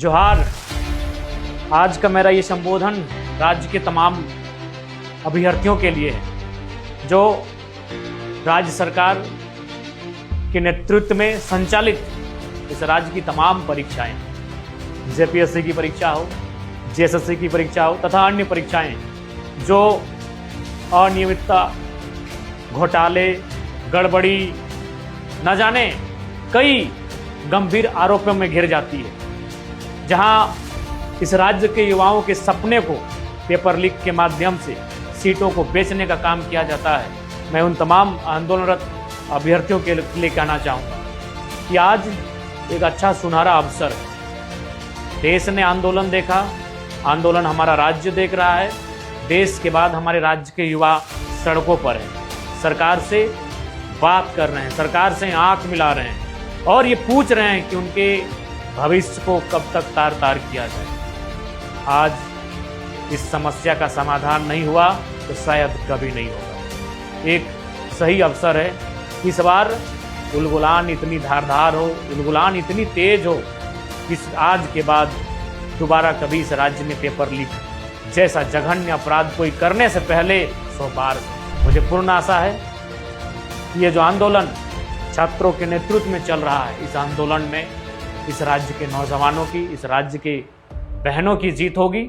जोहार। आज का मेरा ये संबोधन राज्य के तमाम अभ्यर्थियों के लिए है जो राज्य सरकार के नेतृत्व में संचालित इस राज्य की तमाम परीक्षाएं, जेपीएससी की परीक्षा हो, जेएसएससी की परीक्षा हो तथा अन्य परीक्षाएं जो अनियमितता, घोटाले, गड़बड़ी, न जाने कई गंभीर आरोपों में घिर जाती है, जहां इस राज्य के युवाओं के सपने को पेपर लीक के माध्यम से सीटों को बेचने का काम किया जाता है। मैं उन तमाम आंदोलनरत अभ्यर्थियों के लिए कहना चाहूँगा कि आज एक अच्छा सुनहरा अवसर है। देश ने आंदोलन देखा, आंदोलन हमारा राज्य देख रहा है। देश के बाद हमारे राज्य के युवा सड़कों पर हैं, सरकार से बात कर रहे हैं, सरकार से आंख मिला रहे हैं और ये पूछ रहे हैं कि उनके भविष्य को कब तक तार तार किया जाए। आज इस समस्या का समाधान नहीं हुआ तो शायद कभी नहीं होगा। एक सही अवसर है। इस बार उलगुलान इतनी धारदार हो, उलगुलान इतनी तेज हो कि आज के बाद दोबारा कभी इस राज्य में पेपर लीक जैसा जघन्य अपराध कोई करने से पहले 100 बार। मुझे पूर्ण आशा है कि ये जो आंदोलन छात्रों के नेतृत्व में चल रहा है, इस आंदोलन में इस राज्य के नौजवानों की, इस राज्य के बहनों की जीत होगी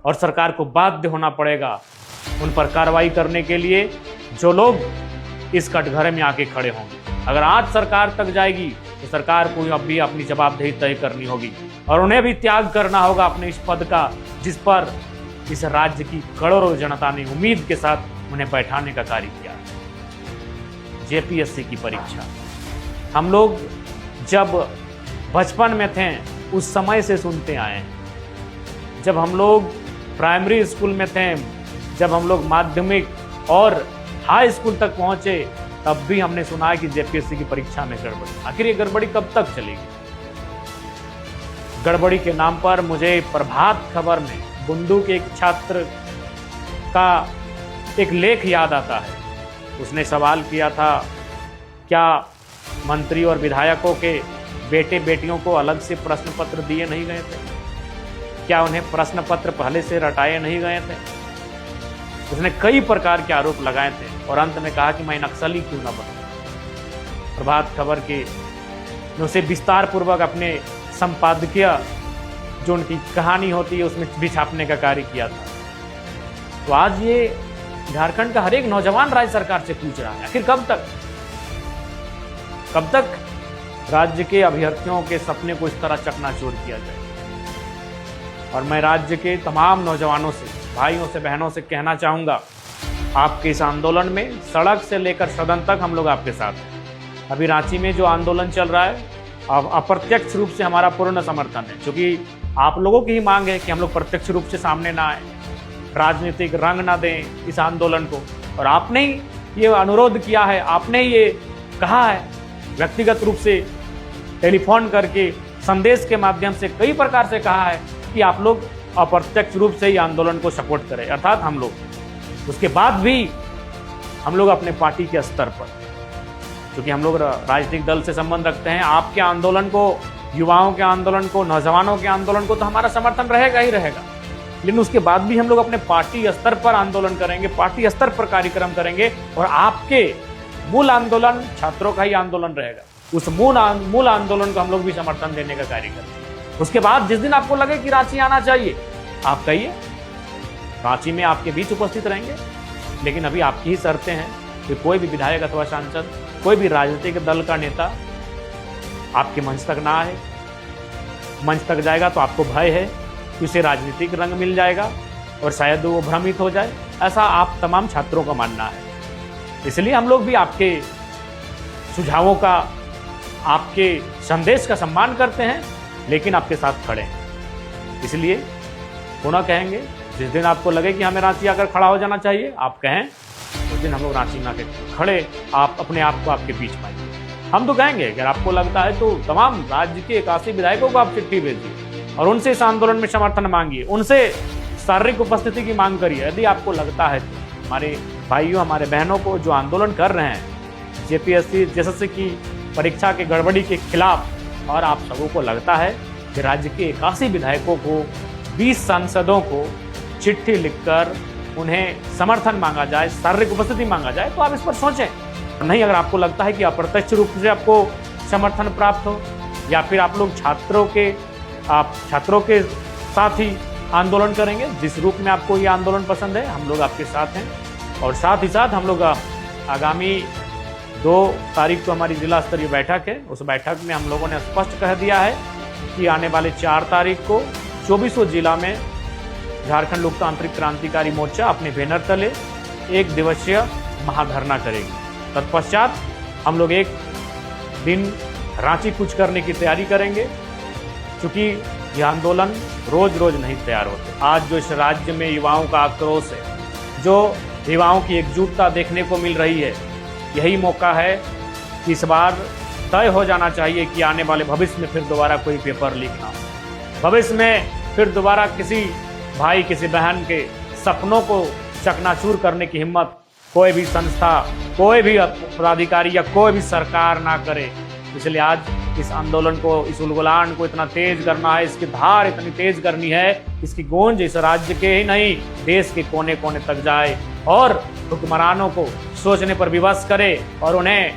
और सरकार को बाध्य होना पड़ेगा उन पर कार्रवाई करने के लिए जो लोग इस कटघरे में आके खड़े होंगे। अगर आज सरकार तक जाएगी तो सरकार को अब भी अपनी जवाबदेही तय करनी होगी और उन्हें भी त्याग करना होगा अपने इस पद का जिस पर इस राज्य की करोड़ों जनता ने उम्मीद के साथ उन्हें बैठाने का कार्य किया। जेपीएससी की परीक्षा हम लोग जब बचपन में थे उस समय से सुनते आए हैं। जब हम लोग प्राइमरी स्कूल में थे, जब हम लोग माध्यमिक और हाई स्कूल तक पहुंचे, तब भी हमने सुना है कि जेपीएससी की परीक्षा में गड़बड़ी। आखिर ये गड़बड़ी कब तक चलेगी? गड़बड़ी के नाम पर मुझे प्रभात खबर में बुंदू के एक छात्र का एक लेख याद आता है। उसने सवाल किया था, क्या मंत्री और विधायकों के बेटे बेटियों को अलग से प्रश्न पत्र दिए नहीं गए थे? क्या उन्हें प्रश्न पत्र पहले से रटाए नहीं गए थे? उसने कई प्रकार के आरोप लगाए थे और अंत में कहा कि मैं नक्सली क्यों न बनूं। प्रभात खबर के उसे विस्तार पूर्वक अपने संपादकीय जो उनकी कहानी होती है उसमें भी छापने का कार्य किया था। तो आज ये झारखंड का हर एक नौजवान राज्य सरकार से पूछ रहा है, आखिर कब तक राज्य के अभ्यर्थियों के सपने को इस तरह चकनाचूर किया जाए। और मैं राज्य के तमाम नौजवानों से, भाइयों से, बहनों से कहना चाहूँगा, आपके इस आंदोलन में सड़क से लेकर सदन तक हम लोग आपके साथ हैं। अभी रांची में जो आंदोलन चल रहा है, अप्रत्यक्ष रूप से हमारा पूर्ण समर्थन है, क्योंकि आप लोगों की ही मांग है कि हम लोग प्रत्यक्ष रूप से सामने ना आए, राजनीतिक रंग ना दें इस आंदोलन को। और आपने ही ये अनुरोध किया है, आपने ही ये कहा है, व्यक्तिगत रूप से टेलीफोन करके, संदेश के माध्यम से कई प्रकार से कहा है कि आप लोग अप्रत्यक्ष रूप से ही आंदोलन को सपोर्ट करें, अर्थात हम लोग। उसके बाद भी हम लोग अपने पार्टी के स्तर पर, क्योंकि हम लोग राजनीतिक दल से संबंध रखते हैं, आपके आंदोलन को, युवाओं के आंदोलन को, नौजवानों के आंदोलन को तो हमारा समर्थन रहेगा ही रहेगा। लेकिन उसके बाद भी हम लोग अपने पार्टी स्तर पर आंदोलन करेंगे, पार्टी स्तर पर कार्यक्रम करेंगे और आपके मूल आंदोलन छात्रों का ही आंदोलन रहेगा। उस मूल आंदोलन को हम लोग भी समर्थन देने का कार्य करेंगे। उसके बाद जिस दिन आपको लगे कि रांची आना चाहिए, आप कहिए, रांची में आपके बीच उपस्थित रहेंगे। लेकिन अभी आपकी ही शर्तें हैं कि कोई भी विधायक अथवा सांसद, कोई भी राजनीतिक दल का नेता आपके मंच तक ना आए। मंच तक जाएगा तो आपको भय है कि उसे राजनीतिक रंग मिल जाएगा और शायद वो भ्रमित हो जाए, ऐसा आप तमाम छात्रों का मानना है। इसलिए हम लोग भी आपके सुझावों का, आपके संदेश का सम्मान करते हैं, लेकिन आपके साथ खड़े हैं। इसलिए पुनः कहेंगे, जिस दिन आपको लगे कि हमें रांची आकर खड़ा हो जाना चाहिए, आप कहें, उस दिन हम लोग रांची में आकर खड़े आप अपने आप को आपके बीच पाएंगे। हम तो कहेंगे, अगर आपको लगता है तो तमाम राज्य के 81 विधायकों को आप चिट्ठी भेजिए और उनसे इस आंदोलन में समर्थन मांगिए, उनसे शारीरिक उपस्थिति की मांग करिए। यदि आपको लगता है तो हमारे भाइयों, हमारे बहनों को जो आंदोलन कर रहे हैं जेपीएससी, जेएसएससी की परीक्षा के गड़बड़ी के खिलाफ, और आप सबों को लगता है कि राज्य के 81 विधायकों को, 20 सांसदों को चिट्ठी लिखकर उन्हें समर्थन मांगा जाए, शारीरिक उपस्थिति मांगा जाए, तो आप इस पर सोचें। नहीं, अगर आपको लगता है कि अप्रत्यक्ष रूप से आपको समर्थन प्राप्त हो, या फिर आप लोग छात्रों के साथ ही आंदोलन करेंगे, जिस रूप में आपको ये आंदोलन पसंद है, हम लोग आपके साथ हैं। और साथ ही साथ हम लोग आगामी 2 तारीख को हमारी जिला स्तरीय बैठक है, उस बैठक में हम लोगों ने स्पष्ट कह दिया है कि आने वाले 4 तारीख को 24 जिला में झारखंड लोकतांत्रिक क्रांतिकारी मोर्चा अपने बैनर तले 1 दिवसीय महाधरना करेगी। तत्पश्चात हम लोग 1 दिन रांची कूच करने की तैयारी करेंगे, क्योंकि यह आंदोलन रोज रोज नहीं तैयार होते। आज जो इस राज्य में युवाओं का आक्रोश है, जो युवाओं की एकजुटता देखने को मिल रही है, यही मौका है कि इस बार तय हो जाना चाहिए कि आने वाले भविष्य में फिर दोबारा कोई पेपर लीक ना हो। भविष्य में फिर दोबारा किसी भाई, किसी बहन के सपनों को चकनाचूर करने की हिम्मत कोई भी संस्था, कोई भी पदाधिकारी या कोई भी सरकार ना करे। इसलिए आज इस आंदोलन को, इस उलगुलान को इतना तेज करना है, इसकी धार इतनी तेज करनी है, इसकी गूंज इस राज्य के ही नहीं, देश के कोने कोने तक जाए और हुक्मरानों को सोचने पर विवश करे और उन्हें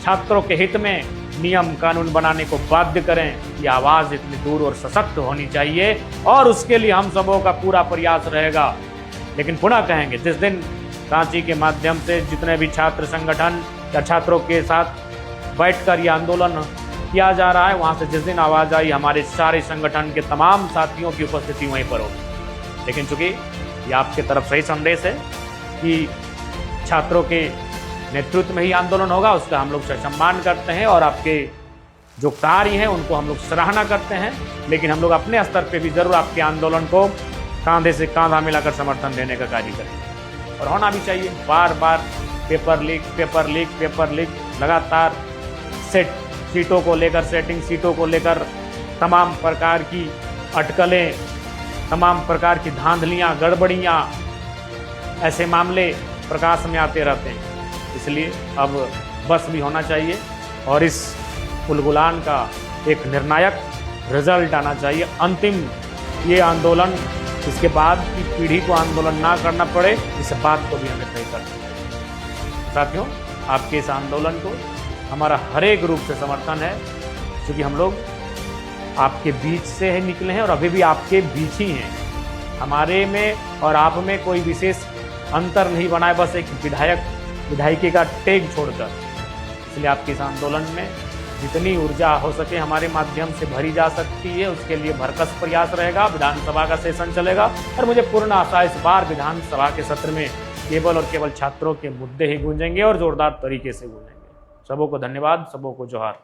छात्रों के हित में नियम कानून बनाने को बाध्य करें। ये आवाज़ इतनी दूर और सशक्त होनी चाहिए और उसके लिए हम सबों का पूरा प्रयास रहेगा। लेकिन पुनः कहेंगे, जिस दिन रांची के माध्यम से जितने भी छात्र संगठन या छात्रों के साथ बैठकर ये आंदोलन किया जा रहा है, वहाँ से जिस दिन आवाज़ आई, हमारे सारे संगठन के तमाम साथियों की उपस्थिति वहीं पर होगी। लेकिन चूँकि ये आपके तरफ सही संदेश है कि छात्रों के नेतृत्व में ही आंदोलन होगा, उसका हम लोग सम्मान करते हैं और आपके जो कार्य हैं उनको हम लोग सराहना करते हैं। लेकिन हम लोग अपने स्तर पे भी ज़रूर आपके आंदोलन को कांधे से कांधा मिलाकर समर्थन देने का कार्य करेंगे और होना भी चाहिए। बार बार पेपर लीक लगातार सीटों को लेकर, सेटिंग सीटों को लेकर तमाम प्रकार की अटकलें, तमाम प्रकार की धांधलियाँ, गड़बड़ियाँ, ऐसे मामले प्रकाश में आते रहते हैं। इसलिए अब बस भी होना चाहिए और इस उलगुलान का एक निर्णायक रिजल्ट आना चाहिए। अंतिम ये आंदोलन, इसके बाद की पीढ़ी को आंदोलन ना करना पड़े, इस बात को भी हमें तय करना चाहिए। साथियों, आपके इस आंदोलन को हमारा हर एक रूप से समर्थन है, क्योंकि हम लोग आपके बीच से ही निकले हैं और अभी भी आपके बीच ही हैं। हमारे में और आप में कोई विशेष अंतर नहीं बना है, बस एक विधायकी का टेग छोड़कर। इसलिए आपके इस आंदोलन में जितनी ऊर्जा हो सके हमारे माध्यम से भरी जा सकती है, उसके लिए भरकस प्रयास रहेगा। विधानसभा का सेशन चलेगा और मुझे पूर्ण आशा इस बार विधानसभा के सत्र में केवल और केवल छात्रों के मुद्दे ही गूंजेंगे और जोरदार तरीके से गूंजेंगे। सबों को धन्यवाद, सबों को जोहार।